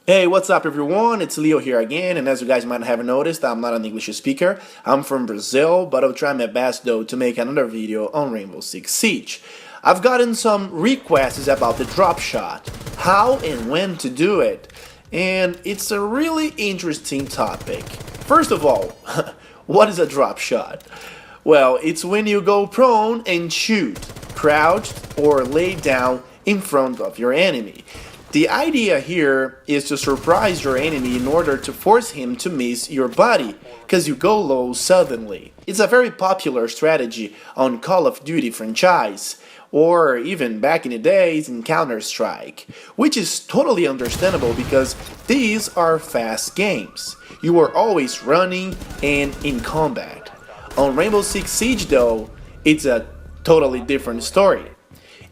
Hey, what's up everyone? It's Leo here again, and as you guys might have noticed, I'm not an English speaker. I'm from Brazil, but I'll try my best though to make another video on Rainbow Six Siege. I've gotten some requests about the drop shot, how and when to do it, and it's a really interesting topic. First of all, what is a drop shot? Well, it's when you go prone and shoot, crouched or lay down in front of your enemy. The idea here is to surprise your enemy in order to force him to miss your body, because you go low suddenly. It's a very popular strategy on Call of Duty franchise, or even back in the days in Counter-Strike, which is totally understandable because these are fast games. You are always running and in combat. On Rainbow Six Siege though, it's a totally different story.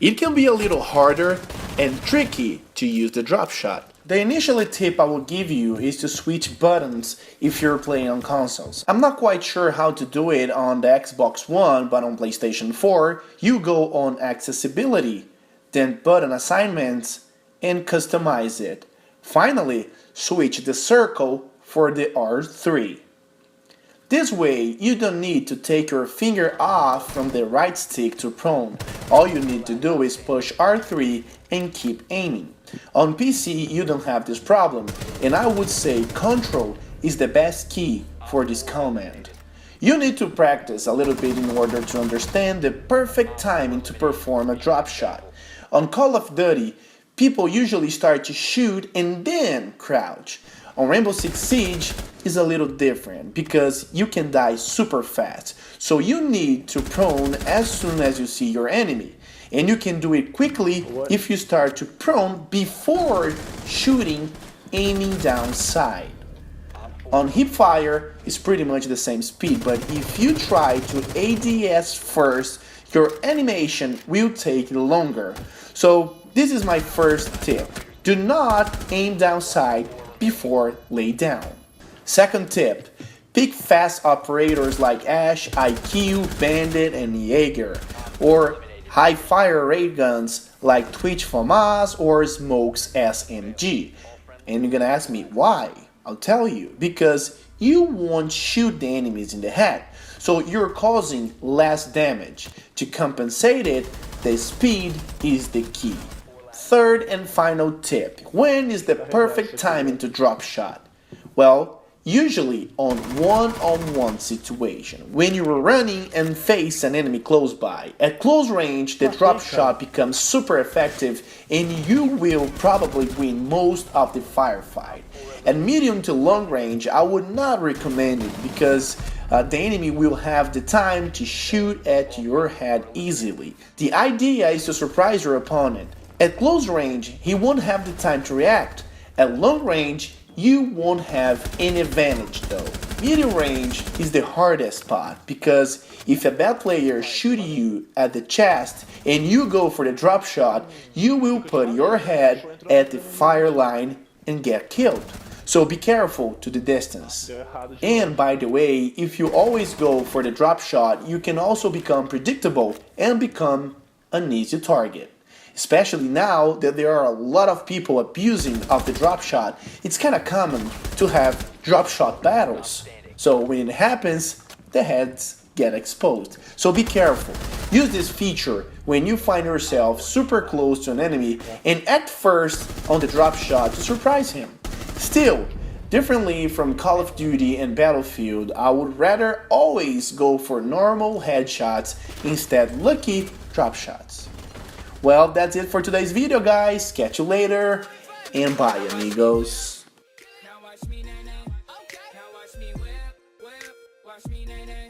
It can be a little harder and tricky to use the drop shot. The initial tip I will give you is to switch buttons if you're playing on consoles. I'm not quite sure how to do it on the Xbox One, but on PlayStation 4, you go on Accessibility, then Button Assignments, and customize it. Finally, switch the circle for the R3. This way, you don't need to take your finger off from the right stick to prone. All you need to do is push R3 and keep aiming. On PC, you don't have this problem, and I would say Ctrl is the best key for this command. You need to practice a little bit in order to understand the perfect timing to perform a drop shot. On Call of Duty, people usually start to shoot and then crouch. On Rainbow Six Siege is a little different because you can die super fast, so you need to prone as soon as you see your enemy, and you can do it quickly if you start to prone before shooting, aiming down side. On hipfire it's pretty much the same speed, but if you try to ADS first, your animation will take longer. So this is my first tip: do not aim down side before lay down. Second tip, pick fast operators like Ash, IQ, Bandit, and Jaeger, or high fire rate guns like Twitch FAMAS or Smoke's SMG. And you're gonna ask me why? I'll tell you, because you won't shoot the enemies in the head, so you're causing less damage. To compensate it, the speed is the key. Third and final tip, when is the perfect timing to drop shot? Well, usually on one-on-one situation, when you are running and face an enemy close by. At close range, the drop shot becomes super effective and you will probably win most of the firefight. At medium to long range, I would not recommend it because the enemy will have the time to shoot at your head easily. The idea is to surprise your opponent. At close range, he won't have the time to react. At long range, you won't have any advantage though. Medium range is the hardest spot because if a bad player shoots you at the chest and you go for the drop shot, you will put your head at the fire line and get killed. So be careful to the distance. And by the way, if you always go for the drop shot, you can also become predictable and become an easy target. Especially now that there are a lot of people abusing of the drop shot, it's kind of common to have drop shot battles. So when it happens, the heads get exposed. So be careful. Use this feature when you find yourself super close to an enemy and act first on the drop shot to surprise him. Still, differently from Call of Duty and Battlefield, I would rather always go for normal headshots instead lucky drop shots. Well, that's it for today's video, guys. Catch you later, and bye, amigos. Now watch me, nay, nay. Okay. Now watch me whip, whip. Watch me, nay, nay.